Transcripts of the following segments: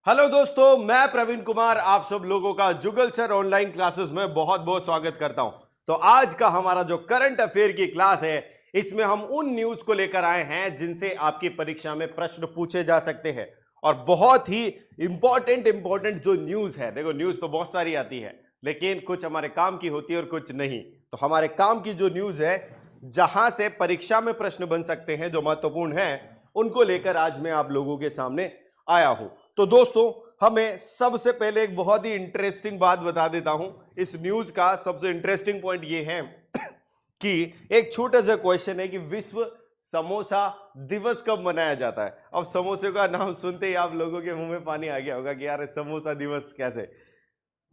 Hello दोस्तों, मैं प्रवीण कुमार आप सब लोगों का जुगल सर ऑनलाइन क्लासेस में बहुत बहुत स्वागत करता हूं। तो आज का हमारा जो करंट अफेयर की क्लास है, इसमें हम उन न्यूज को लेकर आए हैं जिनसे आपकी परीक्षा में प्रश्न पूछे जा सकते हैं। और बहुत ही इंपॉर्टेंट जो न्यूज है, देखो न्यूज तो बहुत सारी आती है, लेकिन कुछ हमारे काम की होती है और कुछ नहीं। तो हमारे काम की जो न्यूज है, जहां से परीक्षा में प्रश्न बन सकते हैं, जो महत्वपूर्ण है, उनको लेकर आज मैं आप लोगों के सामने आया हूं। तो दोस्तों, हमें सबसे पहले एक बहुत ही इंटरेस्टिंग बात बता देता हूं। इस न्यूज का सबसे इंटरेस्टिंग पॉइंट यह है कि एक छोटा सा क्वेश्चन है कि विश्व समोसा दिवस कब मनाया जाता है। अब समोसे का नाम सुनते ही आप लोगों के मुंह में पानी आ गया होगा कि यार समोसा दिवस कैसे,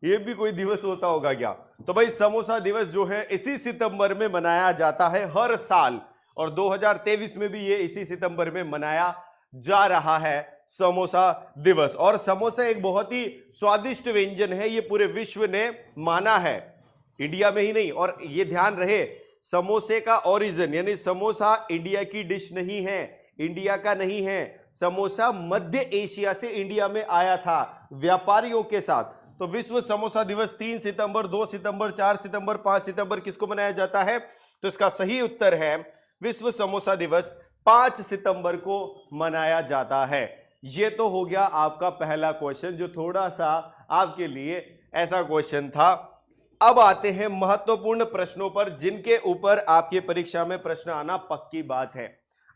ये भी कोई दिवस होता होगा क्या। तो भाई समोसा दिवस जो है इसी सितंबर में मनाया जाता है हर साल, और 2023 में भी ये इसी सितंबर में मनाया जा रहा है समोसा दिवस। और समोसा एक बहुत ही स्वादिष्ट व्यंजन है, ये पूरे विश्व ने माना है, इंडिया में ही नहीं। और ये ध्यान रहे, समोसे का ओरिजिन यानी समोसा इंडिया की डिश नहीं है, इंडिया का नहीं है। समोसा मध्य एशिया से इंडिया में आया था व्यापारियों के साथ। तो विश्व समोसा दिवस 3 सितंबर, 2 सितंबर, 4 सितंबर, 5 सितंबर किसको मनाया जाता है? तो इसका सही उत्तर है विश्व समोसा दिवस 5 सितंबर को मनाया जाता है। यह तो हो गया आपका पहला क्वेश्चन, जो थोड़ा सा आपके लिए ऐसा क्वेश्चन था। अब आते हैं महत्वपूर्ण प्रश्नों पर, जिनके ऊपर आपके परीक्षा में प्रश्न आना पक्की बात है।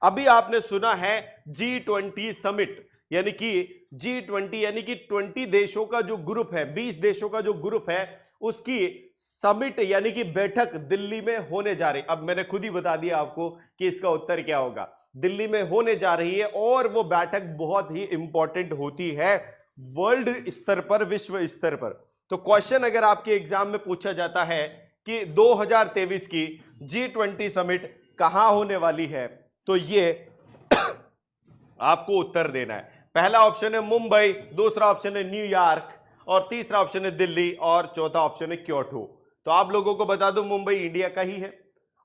अभी आपने सुना है G20 समिट, यानी कि G20 यानी कि 20 देशों का जो ग्रुप है, 20 देशों का जो ग्रुप है, उसकी समिट यानी कि बैठक दिल्ली में होने जा रही। अब मैंने खुद ही बता दिया आपको कि इसका उत्तर क्या होगा, दिल्ली में होने जा रही है। और वो बैठक बहुत ही इंपॉर्टेंट होती है वर्ल्ड स्तर पर, विश्व स्तर पर। तो क्वेश्चन अगर आपके एग्जाम में पूछा जाता है कि 2023 की G20 समिट कहां होने वाली है, तो ये आपको उत्तर देना है। पहला ऑप्शन है मुंबई, दूसरा ऑप्शन है न्यूयॉर्क, और तीसरा ऑप्शन है दिल्ली, और चौथा ऑप्शन है क्योटो। तो आप लोगों को बता दूं, मुंबई इंडिया का ही है,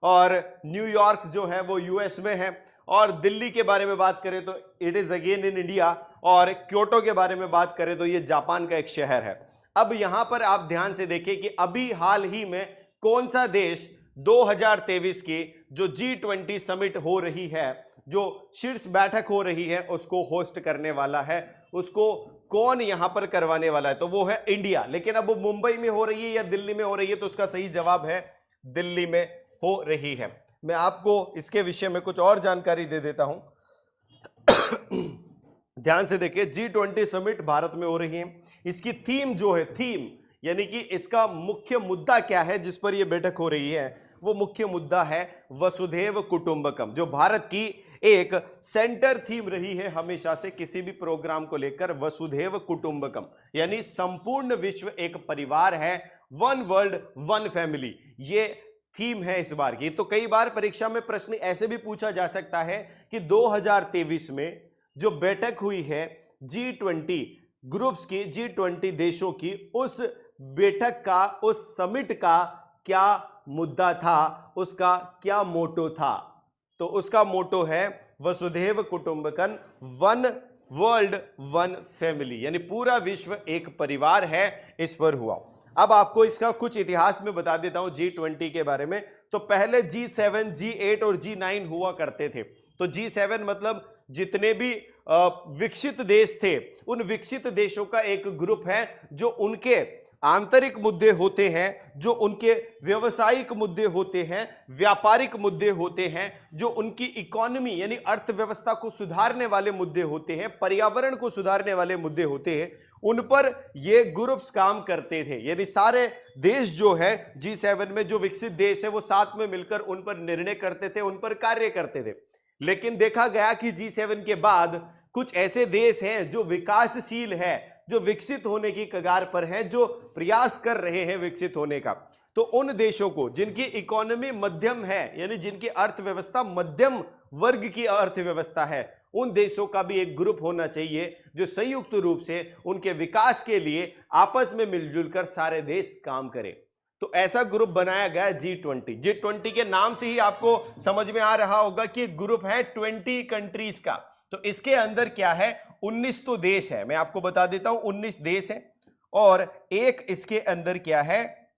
और न्यूयॉर्क जो है वो यूएस में है, और दिल्ली के बारे में बात करें तो it is again in India, और क्योटो के बारे में बात करें तो ये जापान का एक शहर है। अब यहां पर आप ध्यान से देखें कि अभी हाल ही में कौन सा देश 2023 की जो G20 समिट हो रही है, जो शीर्ष बैठक हो रही है, उसको होस्ट करने वाला है, उसको कौन यहां पर करवाने वाला है, तो वो है इंडिया। लेकिन अब वो मुंबई में हो रही है या दिल्ली में हो रही है, तो उसका सही जवाब है दिल्ली में हो रही है। मैं आपको इसके विषय में कुछ और जानकारी दे देता हूं। ध्यान से देखिए, G20 समिट भारत में हो रही है। इसकी थीम जो है, थीम यानी कि इसका मुख्य मुद्दा क्या है जिस पर यह बैठक हो रही है, वो मुख्य मुद्दा है वसुधैव कुटुंबकम, जो भारत की एक सेंटर थीम रही है हमेशा से किसी भी प्रोग्राम को लेकर। वसुधैव कुटुंबकम यानी संपूर्ण विश्व एक परिवार है, वन वर्ल्ड वन फैमिली, ये थीम है इस बार की। तो कई बार परीक्षा में प्रश्न ऐसे भी पूछा जा सकता है कि 2023 में जो बैठक हुई है G20 ग्रुप्स की, G20 देशों की, उस बैठक का, उस समिट का क्या मुद्दा था, उसका क्या मोटो था। तो उसका मोटो है वसुधैव कुटुंबकम, वन वर्ल्ड वन फैमिली, यानी पूरा विश्व एक परिवार है, इस पर हुआ। अब आपको इसका कुछ इतिहास में बता देता हूं G20 के बारे में। तो पहले G7, G8 और G9 हुआ करते थे। तो G7 मतलब जितने भी विकसित देश थे, उन विकसित देशों का एक ग्रुप है, जो उनके आंतरिक मुद्दे होते हैं, जो उनके व्यवसायिक मुद्दे होते हैं, व्यापारिक मुद्दे होते हैं, जो उनकी इकोनॉमी यानी अर्थव्यवस्था को सुधारने वाले मुद्दे होते हैं, पर्यावरण को सुधारने वाले मुद्दे होते हैं, उन पर ये ग्रुप्स काम करते थे। यानी सारे देश जो है G7 में, जो विकसित देश है, वो साथ में मिलकर उन पर निर्णय करते थे, उन पर कार्य करते थे। लेकिन देखा गया कि G7 के बाद कुछ ऐसे देश हैं जो विकासशील है, जो विकसित होने की कगार पर हैं, जो प्रयास कर रहे हैं विकसित होने का। तो उन देशों को जिनकी इकोनॉमी मध्यम है, यानी जिनकी अर्थव्यवस्था मध्यम वर्ग की अर्थव्यवस्था है, उन देशों का भी एक ग्रुप होना चाहिए जो संयुक्त रूप से उनके विकास के लिए आपस में मिलजुल कर सारे देश काम करें। तो ऐसा ग्रुप बनाया गया G20। G20 के नाम से ही आपको समझ में आ रहा होगा कि ग्रुप है 20 कंट्रीज का। तो इसके अंदर क्या है, 19 तो देश है, मैं आपको बता देता हूं 19 देश है, और एक इसके अंदर क्या है,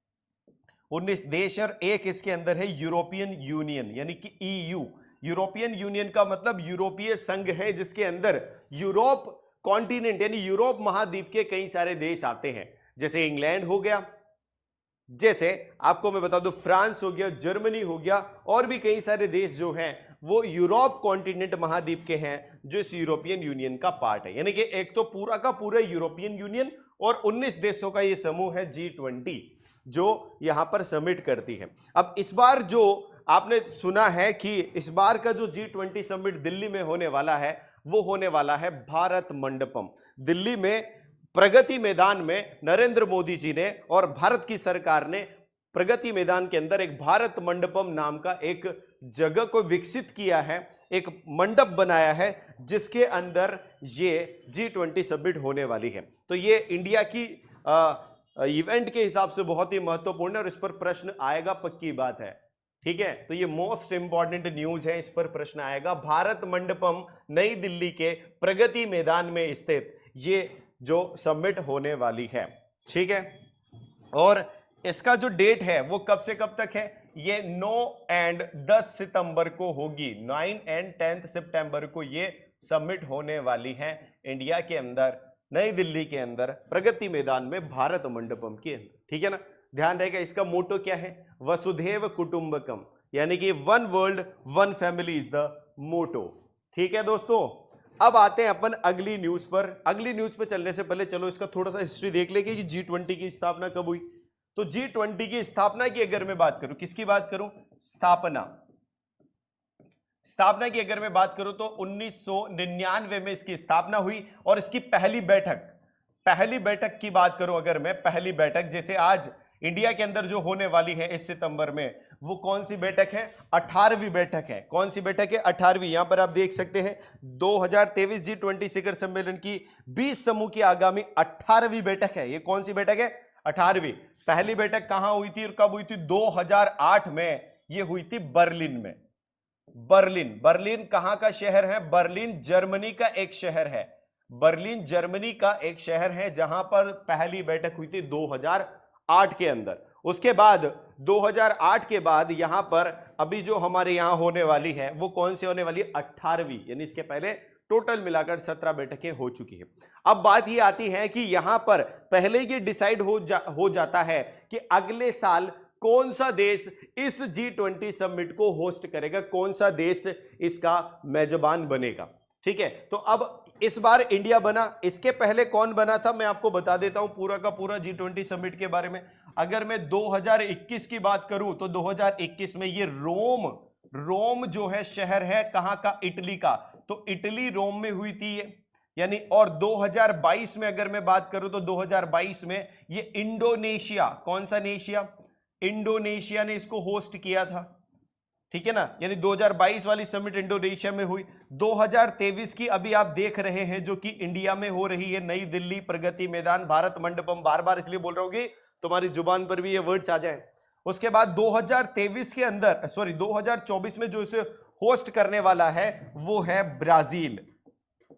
19 देश, और एक इसके अंदर है यूरोपियन यूनियन यानी कि EU। यूरोपियन यूनियन का मतलब यूरोपीय संघ है, जिसके अंदर यूरोप कॉन्टिनेंट यानी यूरोप महाद्वीप के कई सारे देश आते हैं, जैसे इंग्लैंड हो गया, जैसे आपको मैं बता दूं फ्रांस हो गया, जर्मनी हो गया, और भी कई सारे देश जो हैं वो यूरोप कॉन्टिनेंट महाद्वीप के हैं, जो इस यूरोपियन यूनियन का पार्ट है। यानी कि एक तो पूरा का पूरा यूरोपियन यूनियन और 19 देशों का ये समूह है G20, जो यहां पर समिट करती है। अब इस बार जो आपने सुना है कि इस बार का जो G20 समिट दिल्ली में होने वाला है, वो होने वाला है भारत मंडपम। दिल्ली में प्रगति मैदान में नरेंद्र मोदी जी ने और भारत की सरकार ने प्रगति मैदान के अंदर एक भारत मंडपम नाम का एक जगह को विकसित किया है, एक मंडप बनाया है, जिसके अंदर ये G20 समिट होने वाली है। तो ये इंडिया की इवेंट के हिसाब से बहुत ही महत्वपूर्ण है और इस पर प्रश्न आएगा, पक्की बात है। ठीक है, तो ये मोस्ट इंपॉर्टेंट न्यूज है, इस पर प्रश्न आएगा। भारत मंडपम नई दिल्ली के प्रगति मैदान में स्थित ये जो समिट होने वाली है, ठीक है। और इसका जो डेट है वो कब से कब तक है, ये 9 और 10 सितंबर को होगी। 9 और 10 सितंबर को ये समिट होने वाली है इंडिया के अंदर, नई दिल्ली के अंदर प्रगति मैदान में भारत मंडपम के अंदर, ठीक है ना। ध्यान रहेगा, इसका मोटो क्या है, वसुधैव कुटुंबकम, यानी कि one world one family is the motto. ठीक है दोस्तों, अब आते हैं अपन अगली न्यूज पर। अगली न्यूज पर चलने से पहले चलो इसका थोड़ा सा हिस्ट्री देख ले कि G20 की स्थापना कब हुई। तो G20 की स्थापना की अगर मैं बात करूं, किसकी बात करूं, स्थापना की अगर मैं बात करूं तो 1999 में इसकी स्थापना हुई। और इसकी पहली बैठक की बात करूं अगर मैं, पहली बैठक जैसे आज इंडिया के अंदर जो होने वाली है इस सितंबर में, वो कौन सी बैठक है, 18वीं बैठक है। कौन सी बैठक है, 18वीं। यहां पर आप देख सकते हैं 2023 G20 शिखर सम्मेलन की 20 समूह की आगामी 18वीं बैठक है। ये कौन सी बैठक है, 18वीं। पहली बैठक कहां हुई थी और कब हुई थी, 2008 में ये हुई थी बर्लिन में। बर्लिन कहां का शहर है, बर्लिन जर्मनी का एक शहर है, बर्लिन जर्मनी का एक शहर है, जहां पर पहली बैठक हुई थी 2008 के अंदर। उसके बाद 2008 के बाद यहां पर अभी जो हमारे यहां होने वाली है वो कौन सी होने वाली है, 18वीं। यानी इसके पहले टोटल मिलाकर 17 बैठकें हो चुकी है। अब बात ये आती है कि यहां पर पहले ये डिसाइड हो जाता है कि अगले साल कौन सा देश इस G20 समिट को होस्ट करेगा, कौन सा देश इसका मेजबान बनेगा। ठीक है, तो अब इस बार इंडिया बना, इसके पहले कौन बना था मैं आपको बता देता हूं पूरा का पूरा G20 समिट के बारे में। अगर मैं 2021 की बात करूं तो 2021 में ये रोम जो है शहर है कहां का, इटली का, तो इटली रोम में हुई थी ये, यानी। और 2022 में अगर मैं बात करूं तो 2022 में ये इंडोनेशिया, कौन सा नेशिया, इंडोनेशिया ने इसको होस्ट किया था। ठीक है ना, यानी 2022 वाली समिट इंडोनेशिया में हुई। 2023 की अभी आप देख रहे हैं जो कि इंडिया में हो रही है, नई दिल्ली प्रगति मैदान भारत मंडपम। बार बार इसलिए बोल रहा हूं कि तुम्हारी जुबान पर भी ये वर्ड्स आ जाए। उसके बाद 2023 के अंदर 2024 में जो इसे होस्ट करने वाला है वो है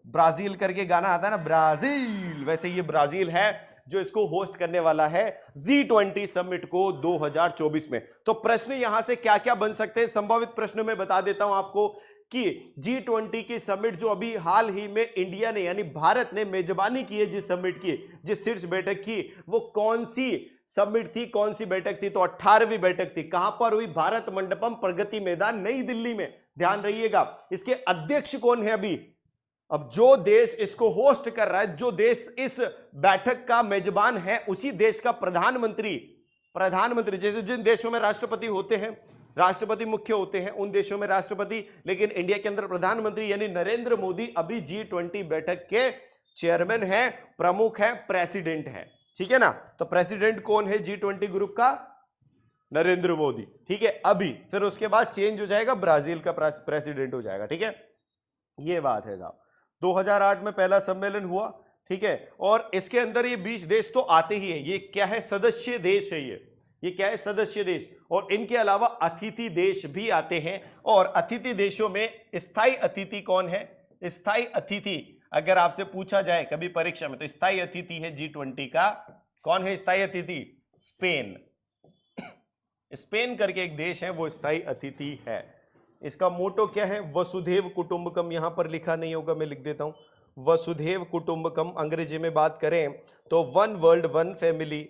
ब्राजील करके गाना आता है ना, ब्राजील, वैसे ये ब्राजील है जो इसको होस्ट करने वाला है G20 समिट को 2024 में। तो प्रश्न यहां से क्या क्या बन सकते हैं, संभावित प्रश्न में बता देता हूं आपको कि G20 की समिट जो अभी हाल ही में इंडिया ने यानी भारत ने मेजबानी की है, जिस समिट की, जिस शीर्ष बैठक की, वो कौन सी समिट थी, कौन सी बैठक थी, तो 18वीं बैठक थी। कहां पर हुई, भारत मंडपम प्रगति मैदान नई दिल्ली में। ध्यान रहिएगा, इसके अध्यक्ष कौन है अभी, अब जो देश इसको होस्ट कर रहा है, जो देश इस बैठक का मेजबान है, उसी देश का प्रधानमंत्री, जैसे जिन देशों में राष्ट्रपति होते हैं, राष्ट्रपति मुख्य होते हैं, उन देशों में राष्ट्रपति, लेकिन इंडिया के अंदर प्रधानमंत्री यानी नरेंद्र मोदी अभी G20 बैठक के चेयरमैन है, प्रमुख है, प्रेसिडेंट है। ठीक है ना, तो प्रेसिडेंट कौन है G20 ग्रुप का, नरेंद्र मोदी। ठीक है, अभी फिर उसके बाद चेंज हो जाएगा, ब्राजील का प्रेसिडेंट हो जाएगा। ठीक है, ये बात है साहब। 2008 में पहला सम्मेलन हुआ, ठीक है, और इसके अंदर ये 20 देश तो आते ही है। ये क्या है, सदस्य देश है, ये क्या है, सदस्य देश। और इनके अलावा अतिथि देश भी आते हैं। और अतिथि देशों में स्थायी अतिथि कौन है? स्थायी अतिथि अगर आपसे पूछा जाए कभी परीक्षा में, तो स्थायी अतिथि है G20 का। कौन है स्थायी अतिथि? स्पेन। स्पेन करके एक देश है, वो स्थायी अतिथि है। इसका मोटो क्या है? वसुधैव कुटुंबकम। यहां पर लिखा नहीं होगा, मैं लिख देता हूं, वसुधैव कुटुंबकम। अंग्रेजी में बात करें तो वन वर्ल्ड वन फैमिली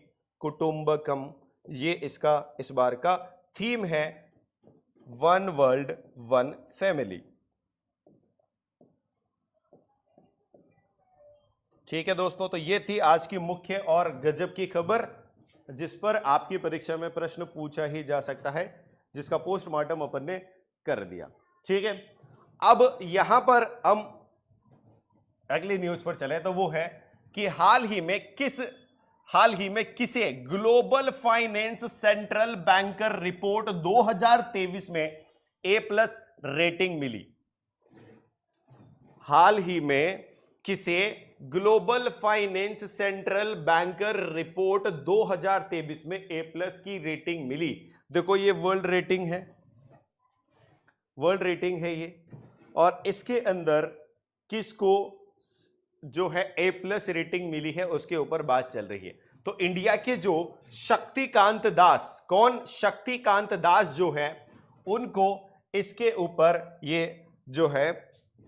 कुटुंबकम, ये इसका इस बार का थीम है, वन वर्ल्ड वन फैमिली। ठीक है दोस्तों, तो ये थी आज की मुख्य और गजब की खबर, जिस पर आपकी परीक्षा में प्रश्न पूछा ही जा सकता है, जिसका पोस्टमार्टम अपन ने कर दिया। ठीक है, अब यहां पर हम अगली न्यूज पर चले, तो वो है कि हाल ही में किसे global finance central banker report 2023 में A+ रेटिंग मिली। हाल ही में किसे global finance central banker report 2023 में A+ की रेटिंग मिली? देखो ये वर्ल्ड रेटिंग है, वर्ल्ड रेटिंग है ये, और इसके अंदर किसको जो है A+ रेटिंग मिली है उसके ऊपर बात चल रही है। तो इंडिया के जो शक्तिकांत दास, कौन? शक्तिकांत दास जो है, उनको इसके ऊपर ये जो है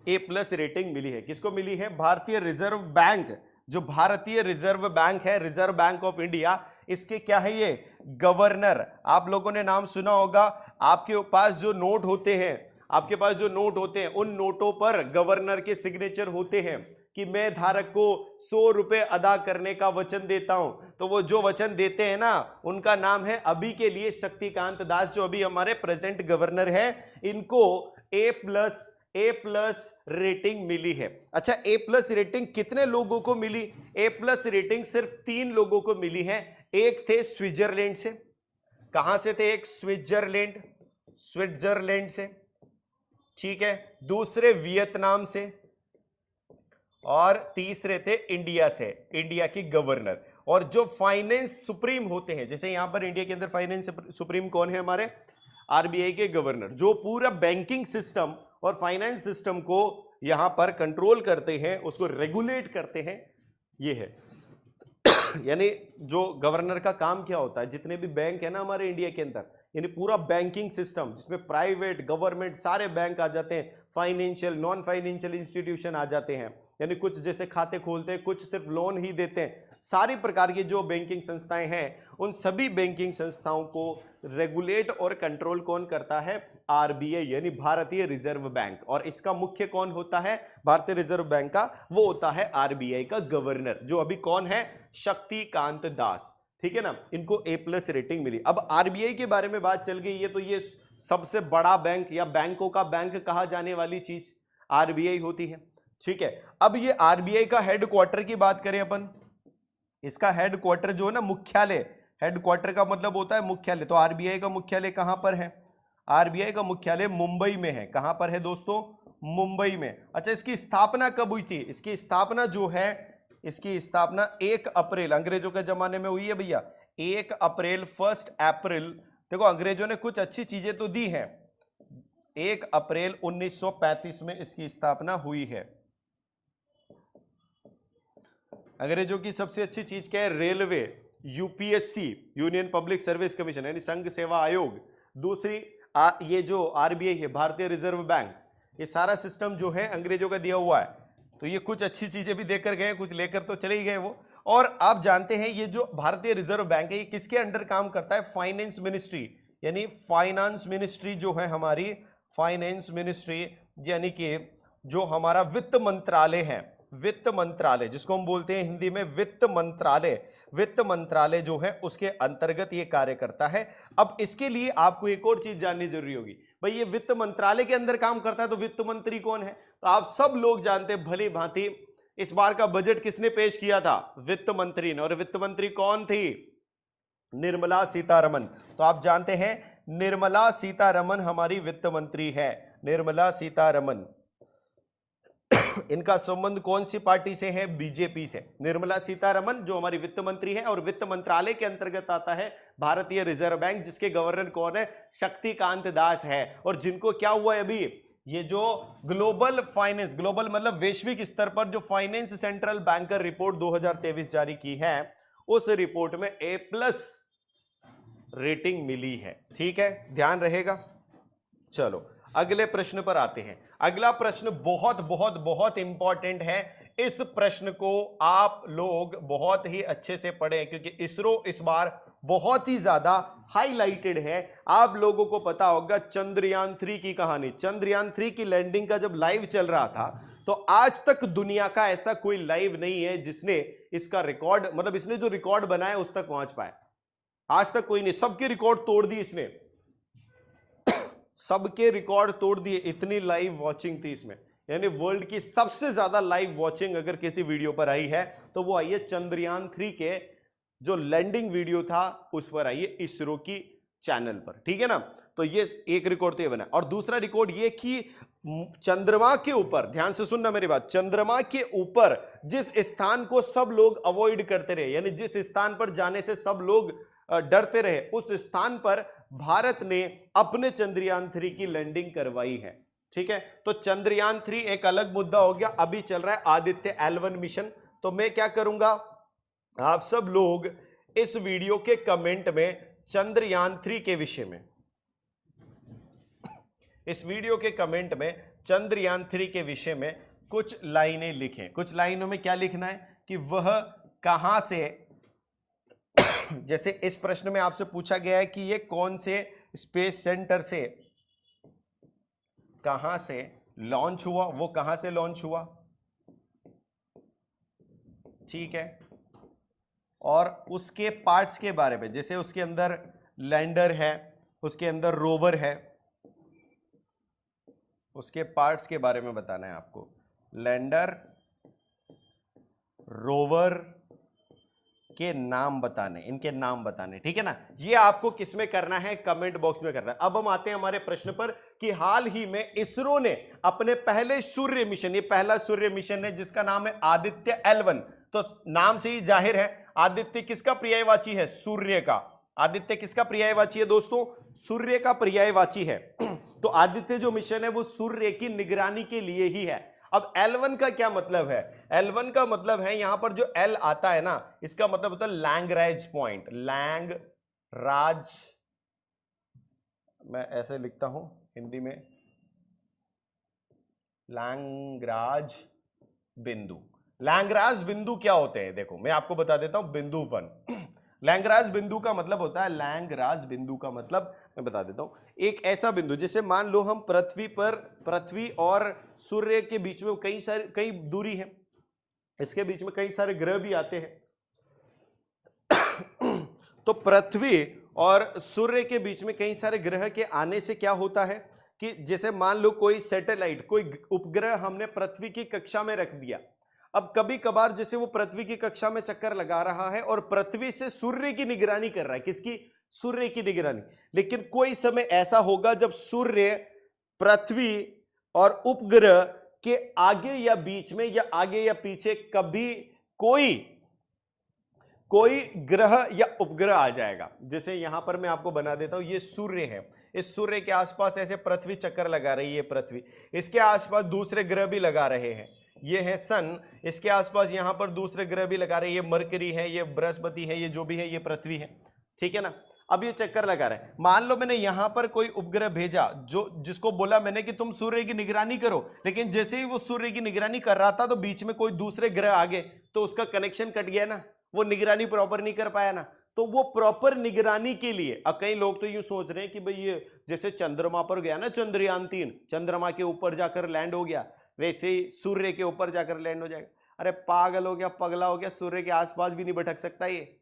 A+ रेटिंग मिली है। किसको मिली है? भारतीय रिजर्व बैंक, जो भारतीय रिजर्व बैंक है, रिजर्व बैंक ऑफ इंडिया, इसके क्या है ये? गवर्नर। आप लोगों ने नाम सुना होगा, आपके पास जो नोट होते हैं, उन नोटों पर गवर्नर के सिग्नेचर होते हैं कि मैं धारक को 100 रुपए अदा करने का वचन देता हूं। तो वो जो वचन देते हैं ना, उनका नाम है अभी के लिए शक्तिकांत दास, जो अभी हमारे प्रेजेंट गवर्नर है। इनको A+ रेटिंग मिली है। अच्छा, A+ रेटिंग कितने लोगों को मिली? A+ रेटिंग सिर्फ 3 लोगों को मिली है। एक थे स्विट्जरलैंड से। कहां से थे? एक स्विट्जरलैंड से, ठीक है। दूसरे वियतनाम से, और तीसरे थे इंडिया से, इंडिया की गवर्नर। और जो फाइनेंस सुप्रीम होते हैं, जैसे यहां पर इंडिया के अंदर फाइनेंस सुप्रीम कौन है? हमारे RBI के गवर्नर, जो पूरा बैंकिंग सिस्टम और फाइनेंस सिस्टम को यहां पर कंट्रोल करते हैं, उसको रेगुलेट करते हैं, ये है। यानी जो गवर्नर का काम क्या होता है? जितने भी बैंक है ना हमारे इंडिया के अंदर, यानी पूरा बैंकिंग सिस्टम, जिसमें प्राइवेट गवर्नमेंट सारे बैंक आ जाते हैं, फाइनेंशियल नॉन फाइनेंशियल इंस्टीट्यूशन आ जाते हैं, यानी कुछ जैसे खाते खोलते हैं, कुछ सिर्फ लोन ही देते हैं। सारी प्रकार की जो बैंकिंग संस्थाएं हैं, उन सभी बैंकिंग संस्थाओं को रेगुलेट और कंट्रोल कौन करता है? RBI, यानी भारतीय रिजर्व बैंक। और इसका मुख्य कौन होता है भारतीय रिजर्व बैंक का? वो होता है RBI का गवर्नर, जो अभी कौन है? शक्तिकांत दास। ठीक है ना, इनको A+ रेटिंग मिली। अब RBI के बारे में बात चल गई है, तो ये सबसे बड़ा बैंक या बैंकों का बैंक कहा जाने वाली चीज RBI होती है। ठीक है, अब ये RBI का हेडक्वार्टर की बात करें अपन, इसका हेडक्वार्टर जो है ना, मुख्यालय, हेडक्वार्टर का मतलब होता है मुख्यालय। तो RBI का मुख्यालय कहां पर है? RBI का मुख्यालय मुंबई में है। कहां पर है दोस्तों? मुंबई में। अच्छा, इसकी स्थापना कब हुई थी? इसकी स्थापना जो है, इसकी स्थापना 1 अप्रैल, अंग्रेजों के जमाने में हुई है भैया, 1 अप्रैल, 1 अप्रैल। देखो, अंग्रेजों ने कुछ अच्छी चीजें तो दी हैं। 1 अप्रैल 1935 में इसकी स्थापना हुई है। अंग्रेजों की सबसे अच्छी चीज क्या है? Railway, UPSC, union public service commission, यानी संघ सेवा आयोग। दूसरी ये जो RBI है, भारतीय रिजर्व बैंक, ये सारा सिस्टम जो है अंग्रेजों का दिया हुआ है। तो ये कुछ अच्छी चीजें भी देकर गए, कुछ लेकर तो चले ही गए वो। और आप जानते हैं ये जो भारतीय रिजर्व बैंक है, ये किसके अंडर काम करता है? फाइनेंस मिनिस्ट्री, यानी फाइनेंस मिनिस्ट्री जो है हमारी, फाइनेंस मिनिस्ट्री, यानी कि जो हमारा वित्त मंत्रालय है, वित्त मंत्रालय जिसको हम बोलते हैं हिंदी में वित्त मंत्रालय, वित्त मंत्रालय जो है उसके अंतर्गत ये कार्य करता है। अब इसके लिए आपको एक और चीज जाननी जरूरी होगी, भाई ये वित्त मंत्रालय के अंदर काम करता है, तो वित्त मंत्री कौन है? तो आप सब लोग जानते हैं भली भांति, इस बार का बजट किसने पेश किया था? वित्त मंत्री ने। और वित्त मंत्री कौन थी? निर्मला सीतारमन। तो आप जानते हैं निर्मला सीतारमन हमारी वित्त मंत्री है, निर्मला सीतारमन। इनका संबंध कौन सी पार्टी से है? बीजेपी से। निर्मला सीतारमण जो हमारी वित्त मंत्री है और वित्त मंत्रालय के अंतर्गत आता है भारतीय रिजर्व बैंक, जिसके गवर्नर कौन है? शक्तिकांत दास है। और जिनको क्या हुआ है अभी, ये जो ग्लोबल फाइनेंस, ग्लोबल मतलब वैश्विक स्तर पर जो फाइनेंस सेंट्रल बैंकर रिपोर्ट 2023 जारी की है, उस रिपोर्ट में A+ रेटिंग मिली है। ठीक है, ध्यान रहेगा। चलो अगले प्रश्न पर आते हैं। अगला प्रश्न बहुत बहुत बहुत इंपॉर्टेंट है। इस प्रश्न को आप लोग बहुत ही अच्छे से पढ़ें, क्योंकि इसरो इस बार बहुत ही ज्यादा हाईलाइटेड है। आप लोगों को पता होगा चंद्रयान 3 की कहानी। चंद्रयान 3 की लैंडिंग का जब लाइव चल रहा था, तो आज तक दुनिया का ऐसा कोई लाइव नहीं है जिसने इसका रिकॉर्ड, मतलब इसने जो रिकॉर्ड बनाया उस तक पहुंच पाया। आज तक कोई नहीं, सबके रिकॉर्ड तोड़ दिए इसने, सबके रिकॉर्ड तोड़ दिए। इतनी लाइव वॉचिंग थी इसमें, यानी वर्ल्ड की सबसे ज्यादा लाइव वॉचिंग अगर किसी वीडियो पर आई है तो वो आई है चंद्रयान 3 के जो लैंडिंग वीडियो था उस पर आई है, इसरो की चैनल पर। ठीक है ना, तो ये एक रिकॉर्ड तो ये बना। और दूसरा रिकॉर्ड ये कि चंद्रमा के ऊपर, ध्यान से सुनना मेरी बात, चंद्रमा के ऊपर जिस स्थान को सब लोग अवॉइड करते रहे, यानी जिस स्थान पर जाने से सब लोग डरते रहे, उस स्थान पर भारत ने अपने चंद्रयान 3 की लैंडिंग करवाई है। ठीक है, तो चंद्रयान 3 एक अलग मुद्दा हो गया। अभी चल रहा है आदित्य L1 मिशन। तो मैं क्या करूंगा, आप सब लोग इस वीडियो के कमेंट में चंद्रयान 3 के विषय में, इस वीडियो के कमेंट में चंद्रयान 3 के विषय में कुछ लाइनें लिखें। कुछ लाइनों में क्या लिखना है कि वह कहां से, जैसे इस प्रश्न में आपसे पूछा गया है कि ये कौन से स्पेस सेंटर से कहां से लॉन्च हुआ, वो कहां से लॉन्च हुआ। ठीक है, और उसके पार्ट्स के बारे में, जैसे उसके अंदर लैंडर है, उसके अंदर रोवर है, उसके पार्ट्स के बारे में बताना है आपको। लैंडर, रोवर के नाम बताने, इनके नाम बताने। ठीक है ना, ये आपको किस में करना है, कमेंट बॉक्स में करना है। अब हम आते हैं हमारे प्रश्न पर कि हाल ही में इसरो ने अपने पहले सूर्य मिशन, ये पहला सूर्य मिशन है जिसका नाम है आदित्य L1। तो नाम से ही जाहिर है आदित्य किसका पर्यायवाची है? सूर्य का। आदित्य किसका पर्यायवाची है दोस्तों? सूर्य का पर्यायवाची है। तो आदित्य जो मिशन है वो सूर्य की निगरानी के लिए ही है। अब L1 का क्या मतलब है? L1 का मतलब है, यहां पर जो L आता है ना, इसका मतलब होता है लैंग्राज पॉइंट। लैंग्राज, मैं ऐसे लिखता हूं हिंदी में, लैंग्राज बिंदु। लैंग्राज बिंदु क्या होते हैं? देखो मैं आपको बता देता हूं। बिंदु 1, लैंग्राज बिंदु का मतलब होता है, लैंग्राज बिंदु का मतलब मैं बता देता हूं, एक ऐसा बिंदु, जैसे मान लो हम पृथ्वी और सूर्य के बीच में कई दूरी है, इसके बीच में कई सारे ग्रह भी आते हैं। तो पृथ्वी और सूर्य के बीच में कई सारे ग्रह के आने से क्या होता है कि जैसे मान लो कोई सैटेलाइट, कोई उपग्रह हमने पृथ्वी की कक्षा में रख दिया। अब कभी कभार जैसे वो पृथ्वी की कक्षा में चक्कर लगा रहा है और पृथ्वी से सूर्य की निगरानी कर रहा है। किसकी? सूर्य की निगरानी। लेकिन कोई समय ऐसा होगा जब सूर्य, पृथ्वी और उपग्रह के आगे या बीच में या आगे या पीछे कभी कोई ग्रह या उपग्रह आ जाएगा। जैसे यहां पर मैं आपको बना देता हूं, ये सूर्य है, इस सूर्य के आसपास ऐसे पृथ्वी चक्कर लगा रही है, पृथ्वी, इसके आसपास दूसरे ग्रह भी लगा रहे हैं, ये है सन, इसके आसपास यहां पर दूसरे ग्रह भी लगा रहे हैं, ये मरकरी है, ये बृहस्पति है, ये जो भी है, ये पृथ्वी है। ठीक है ना, अब ये चक्कर लगा रहे हैं। मान लो मैंने यहां पर कोई उपग्रह भेजा, जिसको बोला मैंने कि तुम सूर्य की निगरानी करो, लेकिन जैसे ही वो सूर्य की निगरानी कर रहा था तो बीच में कोई दूसरे ग्रह आ गए, तो उसका कनेक्शन कट गया ना, वो निगरानी प्रॉपर नहीं कर पाया ना। तो वो प्रॉपर निगरानी के लिए, अब कई लोग तो यूं सोच रहे हैं कि भाई ये जैसे चंद्रमा पर गया ना चंद्रयान 3, चंद्रमा के ऊपर जाकर लैंड हो गया, वैसे ही सूर्य के ऊपर जाकर लैंड हो जाएगा। अरे पागल हो गया, पगला हो गया, सूर्य के आसपास भी नहीं भटक सकता, ये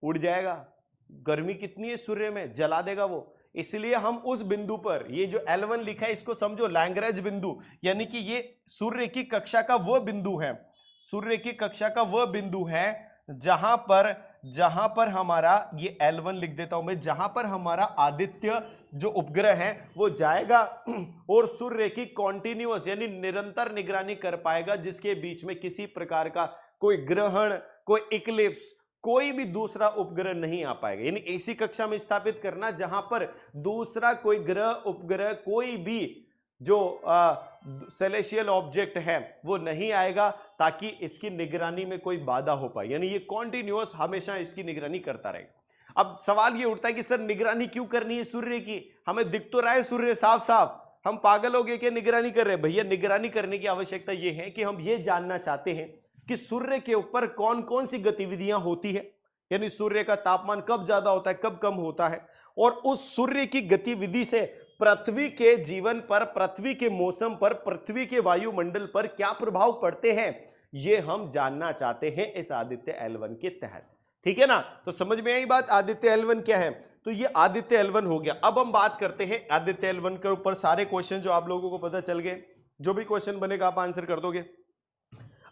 उड़ जाएगा। गर्मी कितनी है सूर्य में, जला देगा वो। इसलिए हम उस बिंदु पर, ये जो L1 लिखा है इसको समझो लैंग्रेज बिंदु, यानी कि ये सूर्य की कक्षा का वह बिंदु है, सूर्य की कक्षा का वह बिंदु है जहां पर हमारा, ये L1 लिख देता हूं मैं, जहां पर हमारा आदित्य जो उपग्रह है वो जाएगा और सूर्य की कॉन्टिन्यूअस यानी निरंतर निगरानी कर पाएगा, जिसके बीच में किसी प्रकार का कोई ग्रहण, कोई इक्लिप्स, कोई भी दूसरा उपग्रह नहीं आ पाएगा। यानी ऐसी कक्षा में स्थापित करना जहां पर दूसरा कोई ग्रह, उपग्रह, कोई भी जो सेलेशियल ऑब्जेक्ट है वो नहीं आएगा, ताकि इसकी निगरानी में कोई बाधा हो पाए। यानी ये कॉन्टिन्यूअस हमेशा इसकी निगरानी करता रहेगा। अब सवाल ये उठता है कि सर निगरानी क्यों करनी है सूर्य की? हमें दिख तो रहा है सूर्य साफ साफ, हम पागल हो गए कि निगरानी कर रहे हैं? भैया निगरानी करने की आवश्यकता ये है कि हम ये जानना चाहते हैं कि सूर्य के ऊपर कौन कौन सी गतिविधियां होती है। यानी सूर्य का तापमान कब ज्यादा होता है, कब कम होता है, और उस सूर्य की गतिविधि से पृथ्वी के जीवन पर, पृथ्वी के मौसम पर, पृथ्वी के वायुमंडल पर क्या प्रभाव पड़ते हैं, ये हम जानना चाहते हैं इस आदित्य L1 के तहत। ठीक है ना? तो समझ में आई बात, आदित्य L1 क्या है? तो ये आदित्य L1 हो गया। अब हम बात करते हैं आदित्य L1 के ऊपर सारे क्वेश्चन जो आप लोगों को पता चल गए, जो भी क्वेश्चन बनेगा आप आंसर कर दोगे।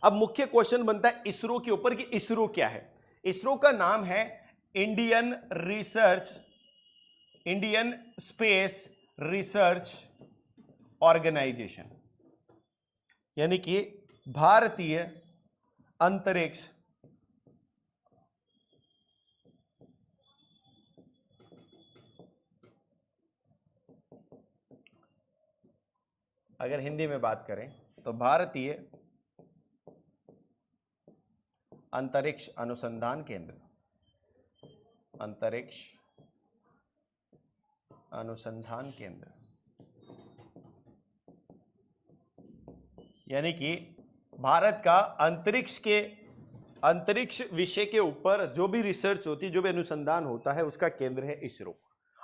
अब मुख्य क्वेश्चन बनता है इसरो के ऊपर कि इसरो क्या है। इसरो का नाम है इंडियन स्पेस रिसर्च ऑर्गेनाइजेशन, यानी कि भारतीय अंतरिक्ष अगर हिंदी में बात करें तो भारतीय अंतरिक्ष अनुसंधान केंद्र, अंतरिक्ष अनुसंधान केंद्र, यानी कि भारत का अंतरिक्ष विषय के ऊपर जो भी रिसर्च होती है, जो भी अनुसंधान होता है, उसका केंद्र है इसरो।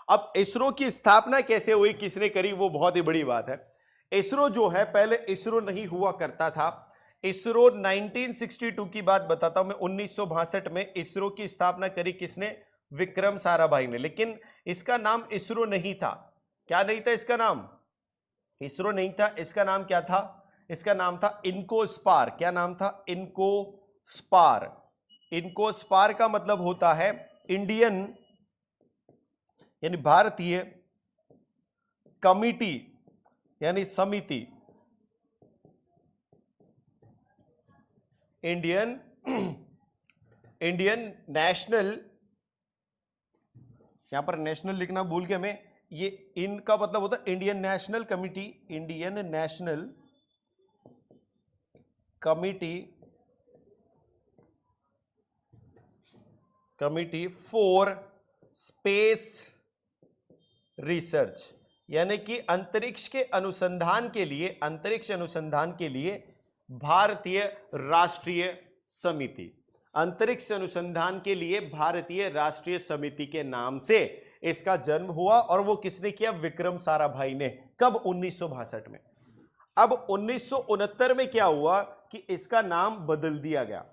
अब इसरो की स्थापना कैसे हुई, किसने करी, वो बहुत ही बड़ी बात है। इसरो जो है, पहले इसरो नहीं हुआ करता था। इसरो 1962 की बात बताता हूं मैं, 1962 में इसरो की स्थापना करी किसने? विक्रम साराभाई ने। लेकिन इसका नाम इसरो नहीं था। क्या नहीं था इसका नाम? इसरो नहीं था। इसका नाम क्या था? इसका नाम था इनकोस्पार। क्या नाम था? इनकोस्पार। इनकोस्पार का मतलब होता है इंडियन, यानी भारतीय कमिटी, यानी समिति, इंडियन नेशनल, यहां पर नेशनल लिखना भूल गया मैं, ये इनका मतलब होता है Indian national committee, Indian national committee for space research, यानी कि अंतरिक्ष के अनुसंधान के लिए, अंतरिक्ष अनुसंधान के लिए भारतीय राष्ट्रीय समिति, अंतरिक्ष अनुसंधान के लिए भारतीय राष्ट्रीय समिति के नाम से इसका जन्म हुआ। और वो किसने किया? विक्रम साराभाई ने। कब? 1962 में। अब 1969 में क्या हुआ कि इसका नाम बदल दिया गया।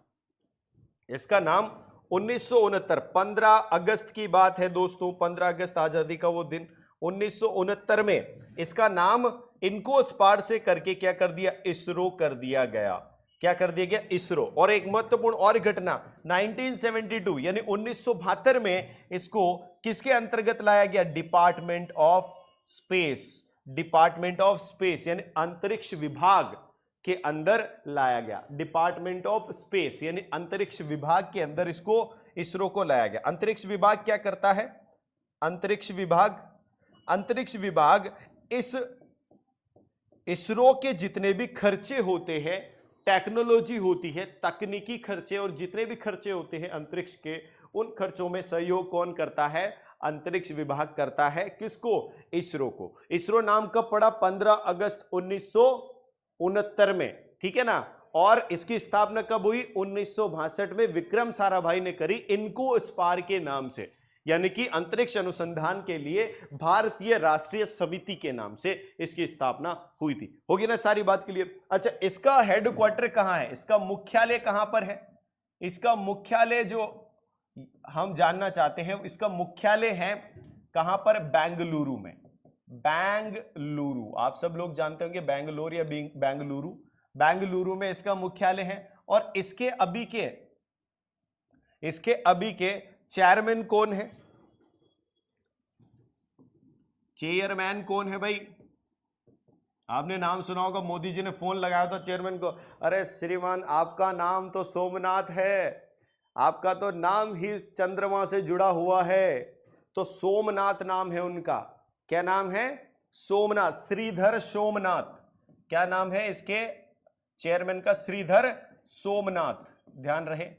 इसका नाम 1969, 15 अगस्त की बात है दोस्तों, 15 अगस्त आजादी का वो दिन, 1969 में इसका नाम इनकोस्पार से करके क्या कर दिया? इसरो कर दिया गया। क्या कर दिया गया? इसरो। और एक महत्वपूर्ण और घटना, 1972 यानी 1972 में इसको किसके अंतर्गत लाया गया? Department of space, department of space यानी अंतरिक्ष विभाग के अंदर लाया गया। डिपार्टमेंट ऑफ स्पेस यानी अंतरिक्ष विभाग के अंदर इसको, इसरो को लाया गया। अंतरिक्ष विभाग क्या करता है? अंतरिक्ष विभाग इस इसरो के जितने भी खर्चे होते हैं, टेक्नोलॉजी होती है, तकनीकी खर्चे और जितने भी खर्चे होते हैं अंतरिक्ष के, उन खर्चों में सहयोग कौन करता है? अंतरिक्ष विभाग करता है। किसको? इसरो को। इसरो नाम कब पड़ा? 15 अगस्त 1969 में। ठीक है ना? और इसकी स्थापना कब हुई? 1962 में विक्रम साराभाई ने करी, इनकोस्पार के नाम से, यानी कि अंतरिक्ष अनुसंधान के लिए भारतीय राष्ट्रीय समिति के नाम से इसकी स्थापना हुई थी। होगी ना सारी बात क्लियर? अच्छा, इसका हेडक्वार्टर कहां है? इसका मुख्यालय कहां पर है? इसका मुख्यालय जो हम जानना चाहते हैं, इसका मुख्यालय है कहां पर? बेंगलुरु में। बेंगलुरु, आप सब लोग जानते होंगे बेंगलोर या बेंगलुरु। बेंगलुरु में इसका मुख्यालय है। और इसके अभी के चेयरमैन कौन है? चेयरमैन कौन है भाई? आपने नाम सुना होगा, मोदी जी ने फोन लगाया था चेयरमैन को, अरे श्रीमान आपका नाम तो सोमनाथ है, आपका तो नाम ही चंद्रमा से जुड़ा हुआ है, तो सोमनाथ नाम है उनका। क्या नाम है? सोमनाथ, श्रीधर सोमनाथ। क्या नाम है इसके चेयरमैन का? श्रीधर सोमनाथ। ध्यान रहे,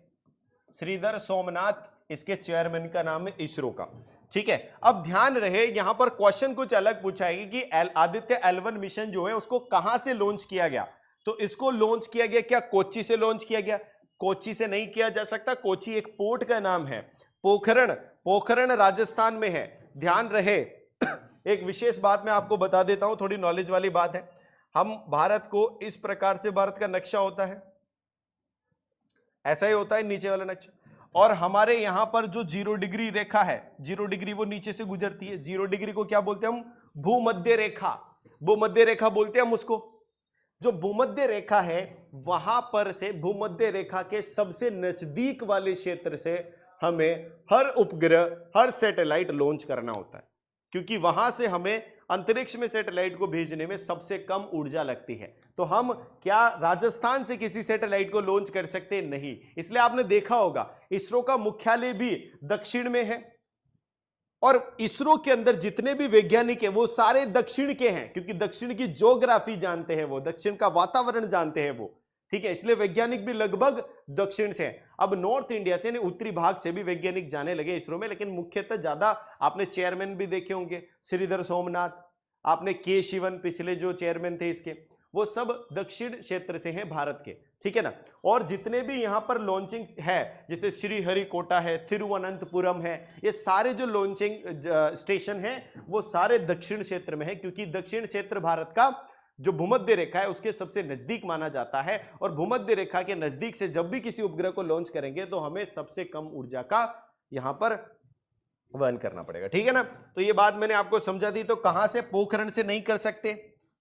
श्रीधर सोमनाथ इसके चेयरमैन का नाम है इसरो का। ठीक है, अब ध्यान रहे यहां पर क्वेश्चन कुछ अलग पूछा है कि आदित्य L1 मिशन जो है उसको कहां से लॉन्च किया गया? तो इसको लॉन्च किया गया क्या कोच्चि से लॉन्च किया गया? कोच्चि से नहीं किया जा सकता, कोच्चि एक पोर्ट का नाम है। पोखरण, पोखरण राजस्थान में है। ध्यान रहे, एक विशेष बात मैं आपको बता देता हूं, थोड़ी नॉलेज वाली बात है। हम भारत को इस प्रकार से, भारत का नक्शा होता है ऐसा ही होता है नीचे वाला नक्शा, और हमारे यहां पर जो 0 डिग्री रेखा है, 0 डिग्री वो नीचे से गुजरती है। 0 डिग्री को क्या बोलते हैं हम? भूमध्य रेखा। भूमध्य रेखा बोलते हैं हम उसको। जो भूमध्य रेखा है वहां पर से, भूमध्य रेखा के सबसे नजदीक वाले क्षेत्र से हमें हर उपग्रह, हर सैटेलाइट लॉन्च करना होता है, क्योंकि वहां से हमें अंतरिक्ष में सैटेलाइट को भेजने में सबसे कम ऊर्जा लगती है। तो हम क्या राजस्थान से किसी सैटेलाइट को लॉन्च कर सकते? नहीं। इसलिए आपने देखा होगा इसरो का मुख्यालय भी दक्षिण में है, और इसरो के अंदर जितने भी वैज्ञानिक हैं वो सारे दक्षिण के हैं, क्योंकि दक्षिण की ज्योग्राफी जानते हैं वो, दक्षिण का वातावरण जानते हैं वो। ठीक है, इसलिए वैज्ञानिक भी लगभग दक्षिण से हैं। अब नॉर्थ इंडिया से, उत्तरी भाग से भी वैज्ञानिक जाने लगे इसरो में, लेकिन मुख्यतः ज्यादा आपने चेयरमैन भी देखे होंगे, श्रीधर सोमनाथ, आपने के शिवन पिछले जो चेयरमैन थे इसके, वो सब दक्षिण क्षेत्र से हैं भारत के। ठीक है ना। और जितने भी यहां पर लॉन्चिंग है, जैसे श्रीहरिकोटा है, तिरुवनंतपुरम है, ये सारे जो लॉन्चिंग स्टेशन हैं वो सारे दक्षिण क्षेत्र में है, क्योंकि दक्षिण क्षेत्र भारत का जो भूमध्य रेखा है उसके सबसे नजदीक माना जाता है। और भूमध्य रेखा के नजदीक से जब भी किसी उपग्रह को लॉन्च करेंगे तो हमें सबसे कम ऊर्जा का यहां पर वहन करना पड़ेगा। ठीक है ना। तो ये बात मैंने आपको समझा दी। तो कहां से? पोखरण से नहीं कर सकते,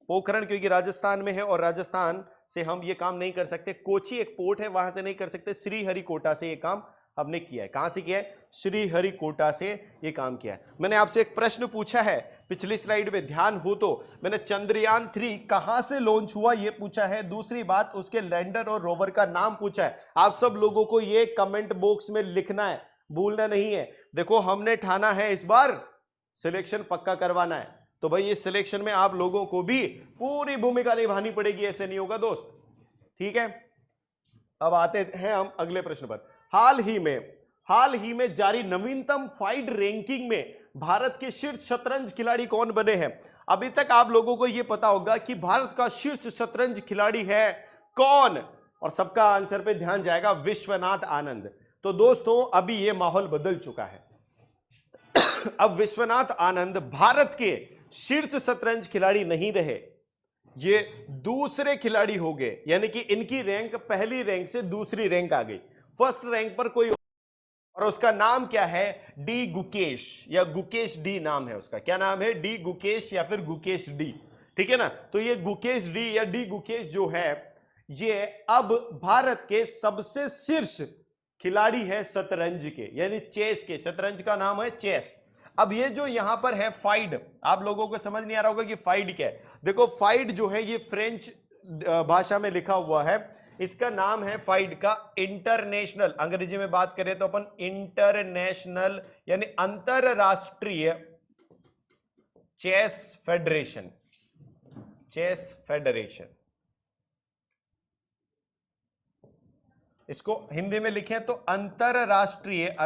पोखरण क्योंकि राजस्थान में है और राजस्थान से हम ये काम नहीं कर सकते। कोच्चि एक पोर्ट है, वहां से नहीं कर सकते। श्रीहरिकोटा से ये काम हमने किया है। कहां से किया है? श्रीहरिकोटा से ये काम किया है। मैंने आपसे एक प्रश्न पूछा है पिछली स्लाइड में, ध्यान हो तो, मैंने चंद्रयान 3 कहां से लॉन्च हुआ ये पूछा है। दूसरी बात, उसके लैंडर और रोवर का नाम पूछा है। आप सब लोगों को ये कमेंट बॉक्स में लिखना है, भूलना नहीं है। देखो हमने ठाना है इस बार सिलेक्शन पक्का करवाना है, तो भाई इस सिलेक्शन में आप लोगों को भी पूरी भूमिका निभानी पड़ेगी, ऐसे नहीं होगा दोस्त। ठीक है, अब आते हैं हम अगले प्रश्न पर। हाल ही में जारी नवीनतम फाइड रैंकिंग में भारत के शीर्ष शतरंज खिलाड़ी कौन बने हैं? अभी तक आप लोगों को यह पता होगा कि भारत का शीर्ष शतरंज खिलाड़ी है कौन, और सबका आंसर पे ध्यान जाएगा, विश्वनाथ आनंद। तो दोस्तों अभी यह माहौल बदल चुका है। अब विश्वनाथ आनंद भारत के शीर्ष शतरंज खिलाड़ी नहीं रहे, ये दूसरे खिलाड़ी हो गए, यानी कि इनकी रैंक पहली रैंक से दूसरी रैंक आ गई। फर्स्ट रैंक पर कोई, और उसका नाम क्या है? डी गुकेश, या गुकेश डी नाम है उसका। क्या नाम है? डी गुकेश या फिर गुकेश डी। ठीक है ना। तो ये गुकेश डी या डी गुकेश जो है, ये अब भारत के सबसे शीर्ष खिलाड़ी है शतरंज के, यानी चेस के। शतरंज का नाम है चेस। अब ये जो यहां पर है फाइड, आप लोगों को समझ नहीं आ रहा होगा कि फाइड क्या है। देखो फाइड जो है ये फ्रेंच भाषा में लिखा हुआ है, इसका नाम है फाइड का इंटरनेशनल, अंग्रेजी में बात करें तो अपन इंटरनेशनल यानी अंतरराष्ट्रीय चेस फेडरेशन, चेस फेडरेशन। इसको हिंदी में लिखें तो अंतरराष्ट्रीय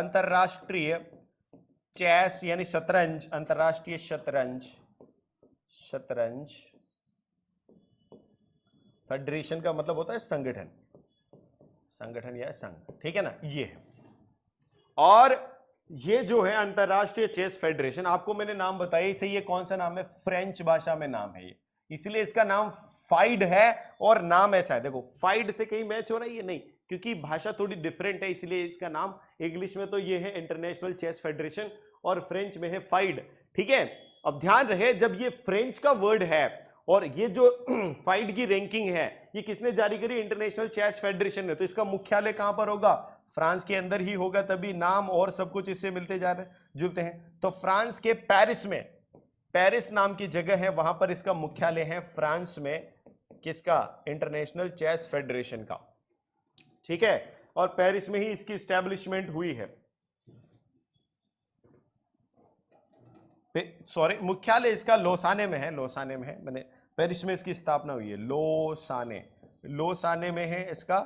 चेस यानी शतरंज, अंतरराष्ट्रीय शतरंज फेडरेशन का मतलब होता है संगठन, संगठन या संघ। ठीक है ना, ये है। और ये जो है अंतरराष्ट्रीय चेस फेडरेशन, आपको मैंने नाम बताया इसे, ये कौन सा नाम है? फ्रेंच भाषा में नाम है ये, इसलिए इसका नाम फाइड है और नाम ऐसा है। देखो फाइड से कहीं मैच हो रहा है ये? नहीं, क्योंकि भाषा थोड़ी डिफरेंट है, इसलिए इसका नाम इंग्लिश में तो ये है इंटरनेशनल चेस फेडरेशन और फ्रेंच में है फाइड। ठीक है। अब ध्यान रहे, जब ये फ्रेंच का वर्ड है और ये जो फाइड की रैंकिंग है ये किसने जारी करी? इंटरनेशनल चेस फेडरेशन ने। तो इसका मुख्यालय कहां पर होगा? फ्रांस के अंदर ही होगा, तभी नाम और सब कुछ इससे मिलते जा रहे जुलते हैं। तो फ्रांस के पेरिस में, पेरिस नाम की जगह है, वहां पर इसका मुख्यालय है फ्रांस में, किसका? इंटरनेशनल चेस फेडरेशन का। ठीक है, और पेरिस में ही इसकी एस्टेब्लिशमेंट हुई है। सॉरी, मुख्यालय इसका लोसाने में है, लोसाने में है, मैंने पेरिस में इसकी स्थापना हुई है, लोसाने, लोसाने में है इसका,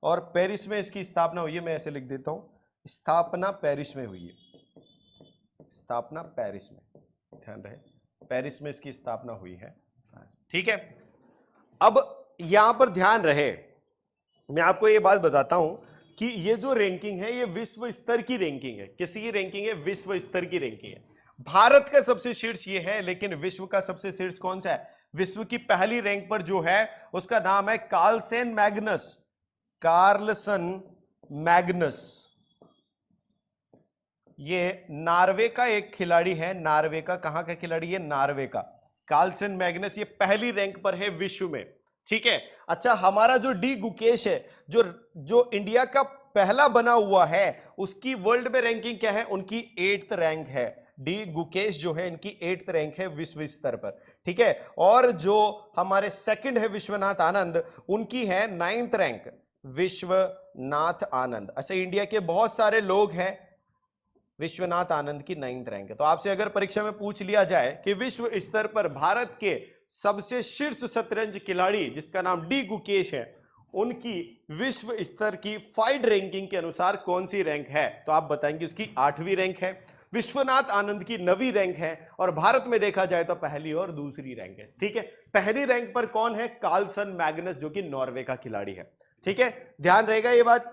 और पेरिस में इसकी स्थापना हुई है। मैं ऐसे लिख देता हूं, स्थापना पेरिस में हुई है, स्थापना पेरिस में, ध्यान रहे, पेरिस में इसकी स्थापना हुई है। ठीक है, अब यहां पर ध्यान रहे, मैं आपको ये बात बताता हूं कि ये जो रैंकिंग है ये विश्व स्तर की रैंकिंग है। किसी की रैंकिंग है? विश्व स्तर की रैंकिंग है। भारत का सबसे शीर्ष ये है, लेकिन विश्व का सबसे शीर्ष कौन सा है? विश्व की पहली रैंक पर जो है उसका नाम है कार्लसन मैग्नस, कार्लसन मैग्नस। ये नॉर्वे का एक खिलाड़ी है, नॉर्वे का, कहां का खिलाड़ी है? नॉर्वे का, कार्लसन मैग्नस, ये पहली रैंक पर है विश्व में। ठीक है, अच्छा, हमारा जो डी गुकेश है, जो इंडिया का पहला बना हुआ है, उसकी वर्ल्ड में रैंकिंग क्या है? उनकी 8th रैंक है। डी गुकेश जो है, इनकी 8th रैंक है विश्व स्तर पर। ठीक है, और जो हमारे सेकंड है विश्वनाथ आनंद, उनकी है 9th रैंक, विश्वनाथ आनंद। अच्छा, इंडिया के बहुत सारे लोग हैं, विश्वनाथ आनंद की 9th रैंक है। तो आपसे अगर परीक्षा में पूछ लिया जाए कि विश्व स्तर पर भारत के सबसे शीर्ष शतरंज खिलाड़ी जिसका नाम डी गुकेश है, उनकी विश्व स्तर की फाइड रैंकिंग के अनुसार कौन सी रैंक है, तो आप बताएंगे उसकी 8वीं रैंक है, विश्वनाथ आनंद की 9वीं रैंक है, और भारत में देखा जाए तो पहली और दूसरी रैंक है। ठीक है, पहली रैंक पर कौन है? कार्लसन मैग्नस, जो कि नॉर्वे का खिलाड़ी है। ठीक है, ध्यान रहेगा ये बात।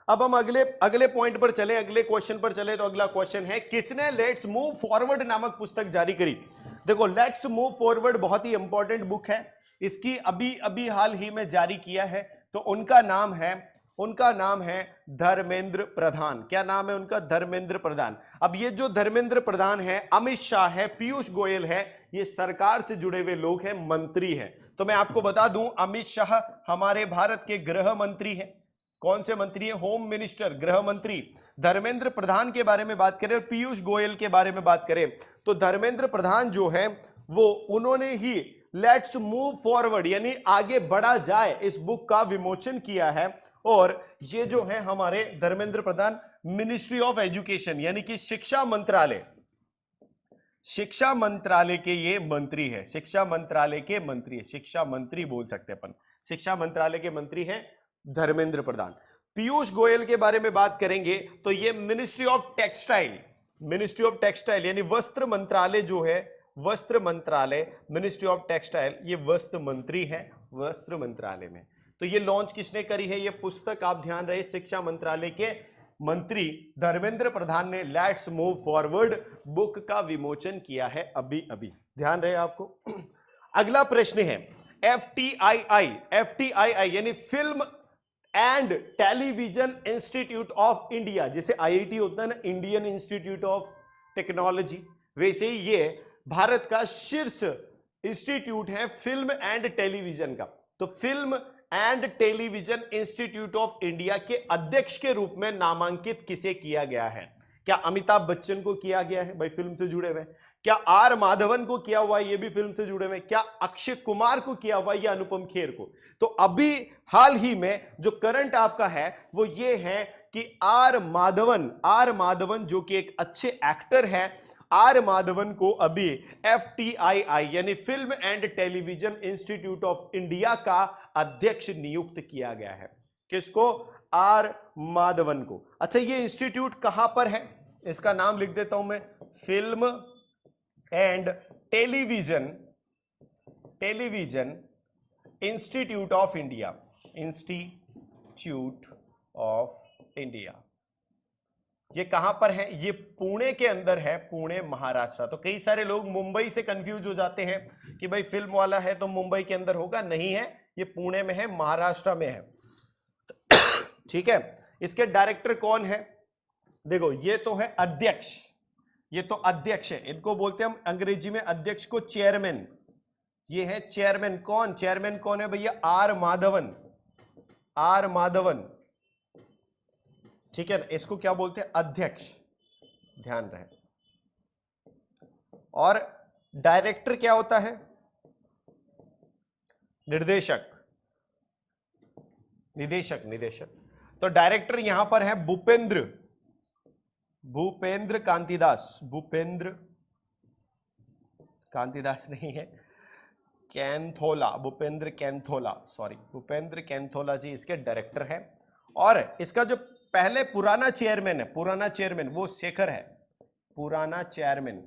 अब हम अगले पॉइंट पर चले, अगले क्वेश्चन पर चले। तो अगला क्वेश्चन है, किसने लेट्स मूव फॉरवर्ड नामक पुस्तक जारी करी? देखो, लेट्स मूव फॉरवर्ड बहुत ही इंपॉर्टेंट बुक है, इसकी अभी अभी हाल ही में जारी किया है। तो उनका नाम है धर्मेंद्र प्रधान। क्या नाम है उनका? धर्मेंद्र प्रधान। अब ये जो धर्मेंद्र प्रधान है, अमित शाह है, पीयूष गोयल है, ये सरकार से जुड़े हुए लोग हैं, मंत्री हैं। तो मैं आपको बता दूं, अमित शाह हमारे भारत के गृह मंत्री हैं। कौन से मंत्री हैं? होम मिनिस्टर, गृह मंत्री। धर्मेंद्र प्रधान के बारे में बात करें और पीयूष गोयल के बारे में बात करें, तो धर्मेंद्र प्रधान जो है वो उन्होंने ही लेट्स मूव फॉरवर्ड यानी आगे बढ़ा जाए इस बुक का विमोचन किया है। और ये जो है हमारे Dharmendra Pradhan ministry of education यानी कि शिक्षा मंत्रालय के ये मंत्री है, शिक्षा मंत्रालय के मंत्री, शिक्षा मंत्री बोल सकते हैं अपन, शिक्षा मंत्रालय के मंत्री हैं धर्मेंद्र प्रधान। पीयूष गोयल के बारे में बात करेंगे तो ये मिनिस्ट्री ऑफ टेक्सटाइल यानी वस्त्र मंत्रालय जो है, वस्त्र मंत्रालय, मिनिस्ट्री ऑफ टेक्सटाइल, ये वस्त्र मंत्री है वस्त्र मंत्रालय में। तो ये लॉन्च किसने करी है? ये पुस्तक, आप ध्यान रहे, शिक्षा मंत्रालय के मंत्री धर्मेंद्र प्रधान ने लेट्स मूव फॉरवर्ड बुक का विमोचन किया है अभी अभी, ध्यान रहे आपको। अगला प्रश्न है, एफटीआईआई यानी film and television institute of India, जैसे आईआईटी होता है ना, इंडियन इंस्टीट्यूट ऑफ टेक्नोलॉजी, वैसे ही ये भारत का शीर्ष इंस्टीट्यूट है फिल्म एंड टेलीविजन का। तो film and television institute of India के अध्यक्ष के रूप में नामांकित किसे किया गया है? क्या अमिताभ बच्चन को किया गया है? भाई फिल्म से जुड़े हुए। क्या आर माधवन को किया हुआ है? ये भी फिल्म से जुड़े हुए। क्या अक्षय कुमार को किया हुआ है या अनुपम खेर को? तो अभी हाल ही में जो करंट आपका है वो ये है कि आर माधवन जो कि एक अच्छे एक्टर है, आर माधवन को अभी एफटीआईआई यानी film and television institute of India का अध्यक्ष नियुक्त किया गया है। किसको? आर माधवन को। अच्छा, ये इंस्टीट्यूट कहां पर है? इसका नाम लिख देता हूं मैं, film and television institute of India, institute of India. ये कहां पर है? ये पुणे के अंदर है, पुणे महाराष्ट्र। तो कई सारे लोग मुंबई से कंफ्यूज हो जाते हैं कि भाई फिल्म वाला है तो मुंबई के अंदर होगा, नहीं है, ये पुणे में है, महाराष्ट्र में है। ठीक है, इसके डायरेक्टर कौन है? देखो, ये तो है अध्यक्ष, ये तो अध्यक्ष है, इनको बोलते हैं हम अंग्रेजी में अध्यक्ष को चेयरमैन। ये है चेयरमैन। कौन? चेयरमैन कौन है भैया? आर माधवन। ठीक है ना, इसको क्या बोलते हैं? अध्यक्ष, ध्यान रहे। और डायरेक्टर क्या होता है? निर्देशक, निदेशक, निदेशक। तो डायरेक्टर यहां पर है भूपेंद्र, भूपेंद्र कांतिदास, भूपेंद्र कांतिदास नहीं है, कैंथोला, भूपेंद्र कैंथोला, सॉरी, भूपेंद्र कैंथोला जी इसके डायरेक्टर है। और इसका जो पहले पुराना चेयरमैन है, पुराना चेयरमैन वो शेखर है, पुराना चेयरमैन,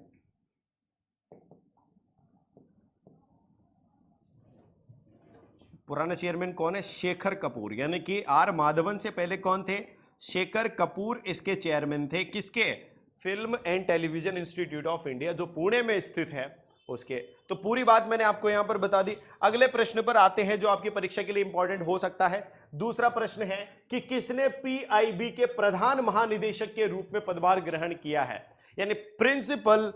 पुराना चेयरमैन कौन है? शेखर कपूर, यानी कि आर माधवन से पहले कौन थे? शेखर कपूर इसके चेयरमैन थे। किसके? Film and television institute of India, जो पुणे में स्थित है उसके। तो पूरी बात मैंने आपको यहां पर बता दी। अगले प्रश्न पर आते हैं जो आपकी परीक्षा के लिए इंपॉर्टेंट हो सकता है। दूसरा प्रश्न है कि किसने पीआईबी के प्रधान महानिदेशक के रूप में पदभार ग्रहण किया है? यानी प्रिंसिपल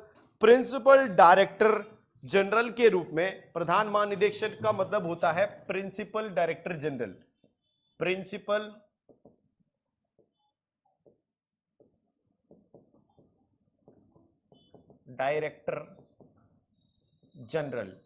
डायरेक्टर जनरल के रूप में, प्रधान महानिदेशक का मतलब होता है principal director general, principal director general.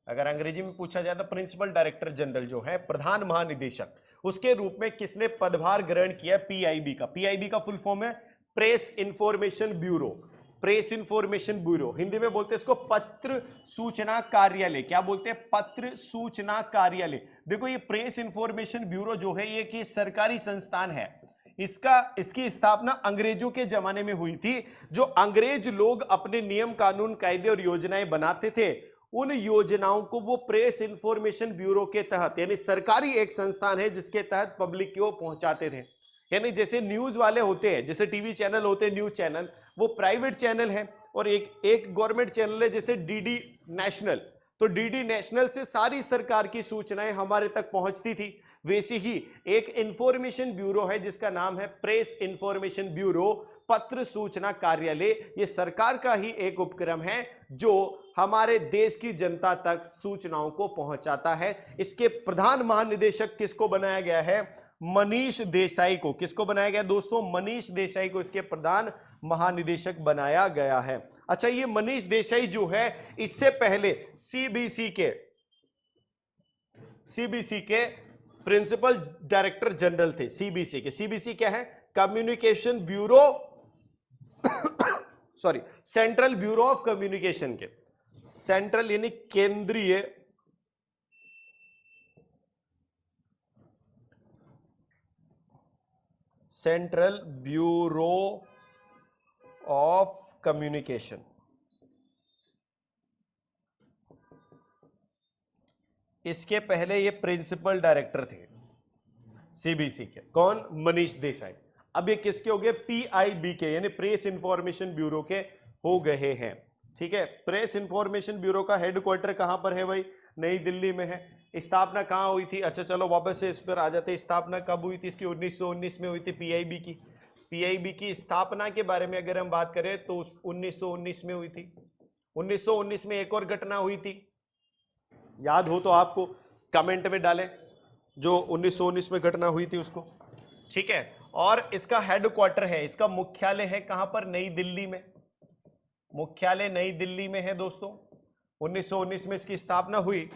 अगर अंग्रेजी में पूछा जाए तो प्रिंसिपल डायरेक्टर जनरल जो है प्रधान महानिदेशक, उसके रूप में किसने पदभार ग्रहण किया पीआईबी का? पीआईबी का फुल फॉर्म है press information bureau, press information bureau, Hindi में बोलते हैं इसको पत्र सूचना कार्यालय। क्या बोलते हैं? पत्र सूचना कार्यालय। देखो ये प्रेस इंफॉर्मेशन ब्यूरो जो है ये कि सरकारी संस्थान है, इसकी स्थापना अंग्रेजों के जमाने में हुई थी। जो अंग्रेज लोग अपने नियम कानून कायदे और योजनाएं बनाते थे, उन योजनाओं को वो प्रेस इंफॉर्मेशन ब्यूरो के तहत, यानी सरकारी एक संस्थान है जिसके तहत पब्लिक को पहुंचाते थे। यानी जैसे न्यूज वाले होते हैं, जैसे टीवी चैनल होते हैं न्यूज चैनल, वो प्राइवेट चैनल है, और एक गवर्नमेंट चैनल है जैसे डीडी नेशनल। तो डीडी नेशनल से सारी सरकार की सूचनाएं हमारे तक पहुंचती थी। वैसे ही एक इंफॉर्मेशन ब्यूरो है जिसका नाम है प्रेस इंफॉर्मेशन ब्यूरो, पत्र सूचना कार्यालय। ये सरकार का ही एक उपक्रम है जो हमारे देश की जनता तक सूचनाओं को पहुंचाता है। इसके प्रधान महानिदेशक किसको बनाया गया है? मनीष देसाई को। किसको बनाया गया दोस्तों? मनीष देसाई को इसके प्रधान महानिदेशक बनाया गया है। अच्छा, ये मनीष देसाई जो है इससे पहले सीबीसी के प्रिंसिपल डायरेक्टर जनरल थे। सीबीसी के, सीबीसी क्या है? Communication bureau sorry, central bureau of communication के, सेंट्रल यानी केंद्रीय सेंट्रल ब्यूरो ऑफ कम्युनिकेशन। इसके पहले ये प्रिंसिपल डायरेक्टर थे सीबीसी के। कौन? मनीष देसाई। अब ये किसके हो गए? पीआईबी के, यानी प्रेस इंफॉर्मेशन ब्यूरो के हो गए हैं। ठीक है, प्रेस इंफॉर्मेशन ब्यूरो का हेडक्वार्टर कहां पर है भाई? नई दिल्ली में है। स्थापना कहां हुई थी? अच्छा चलो वापस से इस पर आ जाते हैं। स्थापना कब हुई थी इसकी? 1919 में हुई थी पीआईबी की। पीआईबी की स्थापना के बारे में अगर हम बात करें तो 1919 में हुई थी। 1919 में एक और घटना हुई थी, याद हो तो आपको कमेंट में डालें जो 1919 में घटना हुई थी उसको। ठीक है, और इसका हेडक्वार्टर है, इसका मुख्यालय है कहां पर? नई दिल्ली में। मुख्यालय नई दिल्ली में है दोस्तों। 1919 में इसकी स्थापना हुई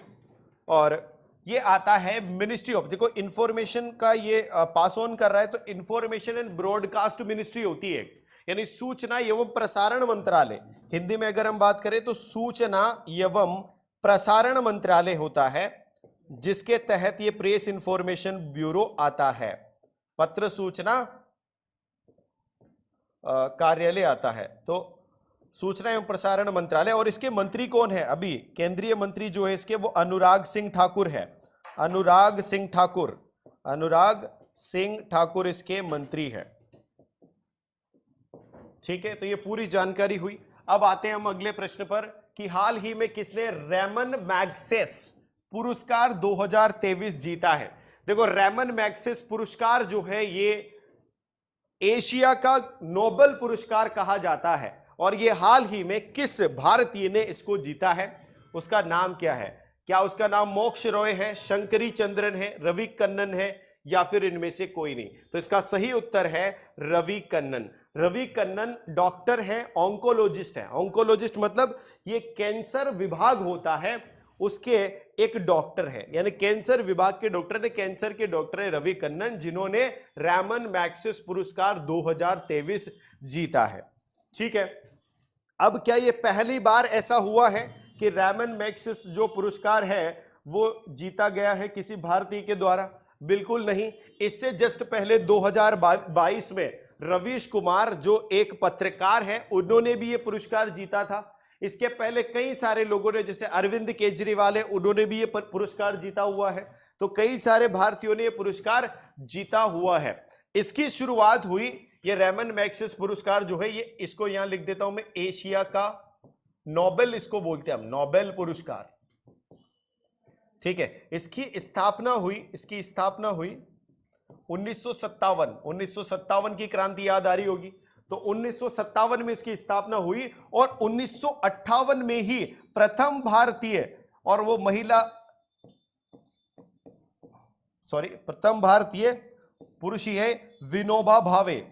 और ये आता है मिनिस्ट्री ऑफ, देखो इंफॉर्मेशन का ये पास ऑन कर रहा है, तो इंफॉर्मेशन एंड ब्रॉडकास्ट मिनिस्ट्री होती है, यानी सूचना एवं प्रसारण मंत्रालय। हिंदी में अगर हम बात करें तो सूचना एवं प्रसारण मंत्रालय होता है, जिसके तहत ये प्रेस इंफॉर्मेशन ब्यूरो आता है। पत्र सूचना कार्यालय आता है, तो सूचना एवं प्रसारण मंत्रालय। और इसके मंत्री कौन है? अभी केंद्रीय मंत्री जो है इसके, वो अनुराग सिंह ठाकुर है। अनुराग सिंह ठाकुर, अनुराग सिंह ठाकुर इसके मंत्री है। ठीक है, तो ये पूरी जानकारी हुई। अब आते हैं हम अगले प्रश्न पर कि हाल ही में किसने रैमन मैग्सेस पुरस्कार 2023 जीता है? देखो रैमन मैग्सेस पुरस्कार जो है ये एशिया का नोबेल पुरस्कार कहा जाता है, और ये हाल ही में किस भारतीय ने इसको जीता है? उसका नाम क्या है? क्या उसका नाम मोक्ष रॉय है, शंकरी चंद्रन है, रवि कन्नन है, या फिर इनमें से कोई नहीं? तो इसका सही उत्तर है रवि कन्नन। रवि कन्नन डॉक्टर हैं, ऑन्कोलॉजिस्ट हैं। ऑन्कोलॉजिस्ट मतलब ये कैंसर विभाग होता है उसके एक डॉक्टर है, यानी कैंसर विभाग के डॉक्टर ने, कैंसर के डॉक्टर है रवि कन्नन, जिन्होंने रैमन मैग्सेस पुरस्कार 2023 जीता है। ठीक है, अब क्या ये पहली बार ऐसा हुआ है कि रैमन मैग्सेस जो पुरस्कार है वो जीता गया है किसी भारतीय के द्वारा? बिल्कुल नहीं। इससे जस्ट पहले 2022 में रवीश कुमार जो एक पत्रकार हैं उन्होंने भी ये पुरस्कार जीता था। इसके पहले कई सारे लोगों ने, जैसे अरविंद केजरीवाल है, उन्होंने भी ये पुरस्कार जीता हुआ है। तो कई सारे भारतीयों ने ये पुरस्कार जीता हुआ है। इसकी शुरुआत हुई, ये रैमन मैग्सेस पुरस्कार जो है, ये इसको यहां लिख देता हूं मैं, एशिया का नोबेल इसको बोलते हैं हम, नोबेल पुरस्कार। ठीक है, इसकी स्थापना हुई 1957 की क्रांति याद आ रही होगी, तो 1957 में इसकी स्थापना हुई और 1958 में ही प्रथम भारतीय, और वो महिला, प्रथम भारतीय पुरुष ही है विनोबा भावे।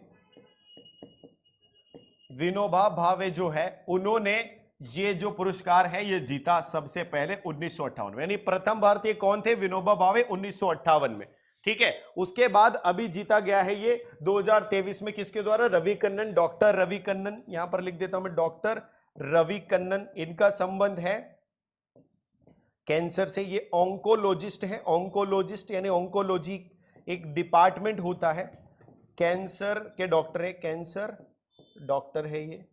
विनोबा भावे जो है उन्होंने ये जो पुरस्कार है ये जीता सबसे पहले 1958 में, यानी प्रथम भारतीय कौन थे? विनोबा भावे 1958 में। ठीक है, उसके बाद अभी जीता गया है ये 2023 में किसके द्वारा? रवि कन्नन, डॉक्टर रवि कन्नन, यहां पर लिख देता हूं मैं, डॉक्टर रवि कन्नन। इनका संबंध है कैंसर से, ये ऑन्कोलॉजिस्ट है। ऑन्कोलॉजिस्ट यानी ऑन्कोलॉजी एक डिपार्टमेंट होता है, कैंसर के डॉक्टर है, कैंसर डॉक्टर है ये,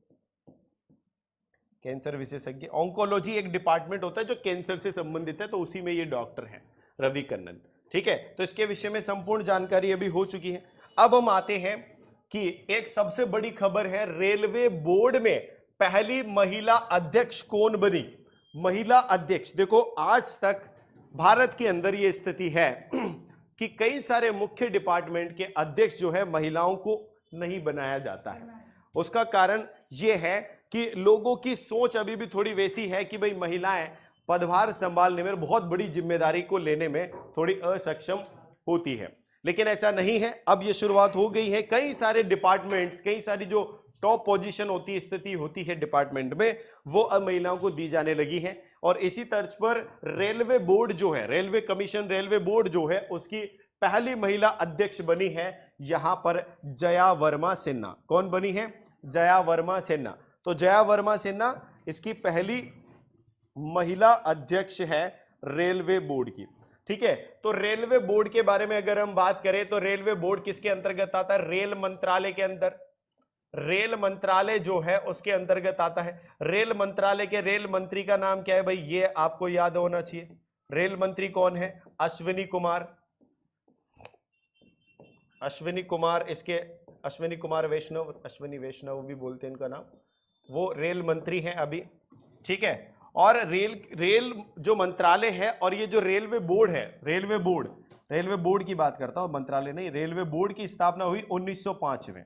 कैंसर विशेषज्ञ। ऑन्कोलॉजी एक डिपार्टमेंट होता है जो कैंसर से संबंधित है, तो उसी में ये डॉक्टर है रवि कन्नन। ठीक है, तो इसके विषय में संपूर्ण जानकारी अभी हो चुकी है। अब हम आते हैं कि एक सबसे बड़ी खबर है, रेलवे बोर्ड में पहली महिला अध्यक्ष कौन बनी? महिला अध्यक्ष। देखो, आज तक भारत के अंदर यह स्थिति है कि कई सारे मुख्य डिपार्टमेंट के अध्यक्ष जो है महिलाओं को नहीं बनाया जाता है। उसका कारण यह है कि लोगों की सोच अभी भी थोड़ी वैसी है कि भाई महिलाएं पदभार संभालने में, बहुत बड़ी जिम्मेदारी को लेने में थोड़ी असक्षम होती है, लेकिन ऐसा नहीं है। अब ये शुरुआत हो गई है, कई सारे डिपार्टमेंट्स, कई सारी जो टॉप पोजीशन होती है, स्थिति होती है डिपार्टमेंट में, वो अब महिलाओं को दी जाने लगी है। और इसी तर्ज पर रेलवे बोर्ड जो है, रेलवे कमीशन, रेलवे बोर्ड जो है, उसकी पहली महिला अध्यक्ष बनी है यहां पर जया वर्मा सिन्हा। कौन बनी है? जया वर्मा सिन्हा। तो जया वर्मा सिन्हा इसकी पहली महिला अध्यक्ष है रेलवे बोर्ड की। ठीक है, तो रेलवे बोर्ड के बारे में अगर हम बात करें तो रेलवे बोर्ड किसके अंतर्गत आता है? रेल मंत्रालय के अंदर। रेल मंत्रालय जो है उसके अंतर्गत आता है। रेल मंत्रालय के रेल मंत्री का नाम क्या है भाई? ये आपको याद होना चाहिए। रेल मंत्री कौन है? अश्विनी कुमार। अश्विनी कुमार, इसके अश्विनी कुमार वैष्णव, अश्विनी वैष्णव भी बोलते हैं इनका नाम, वो रेल मंत्री हैं अभी। ठीक है, और रेल जो मंत्रालय है और ये जो रेलवे बोर्ड है, रेलवे बोर्ड की बात करता हूं, मंत्रालय नहीं, रेलवे बोर्ड की स्थापना हुई 1905 में।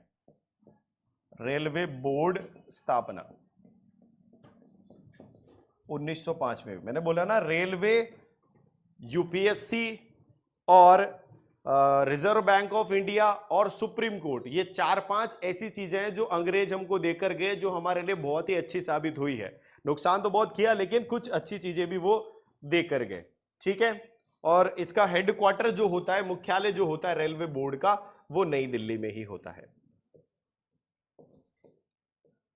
रेलवे बोर्ड स्थापना 1905 में। मैंने बोला ना, रेलवे, यूपीएससी और रिजर्व बैंक ऑफ इंडिया और सुप्रीम कोर्ट, ये 4-5 ऐसी चीजें हैं जो अंग्रेज हमको देकर गए, जो हमारे लिए बहुत ही अच्छी साबित हुई है। नुकसान तो बहुत किया, लेकिन कुछ अच्छी चीजें भी वो देकर गए। ठीक है, और इसका हेडक्वार्टर जो होता है, मुख्यालय जो होता है रेलवे बोर्ड का, वो नई दिल्ली में ही होता है।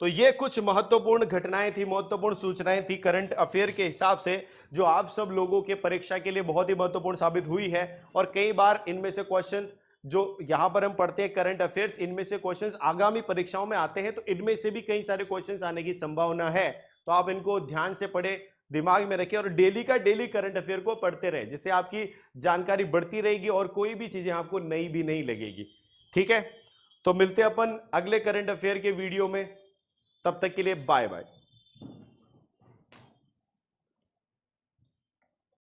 तो ये कुछ महत्वपूर्ण घटनाएं थी, महत्वपूर्ण सूचनाएं थी करंट अफेयर के हिसाब से, जो आप सब लोगों के परीक्षा के लिए बहुत ही महत्वपूर्ण साबित हुई है। और कई बार इनमें से क्वेश्चन जो यहां पर हम पढ़ते हैं करंट अफेयर्स, इनमें से क्वेश्चंस आगामी परीक्षाओं में आते हैं, तो इनमें से भी कई सारे क्वेश्चंस आने की संभावना है। तो आप इनको ध्यान से पढ़े, दिमाग में रखें और डेली का डेली करंट अफेयर को पढ़ते रहे, जिससे आपकी जानकारी बढ़ती रहेगी और कोई भी चीजें आपको नई भी नहीं लगेगी। ठीक है, तो मिलते हैं अपन अगले करंट अफेयर के वीडियो में, तब तक के लिए बाय बाय।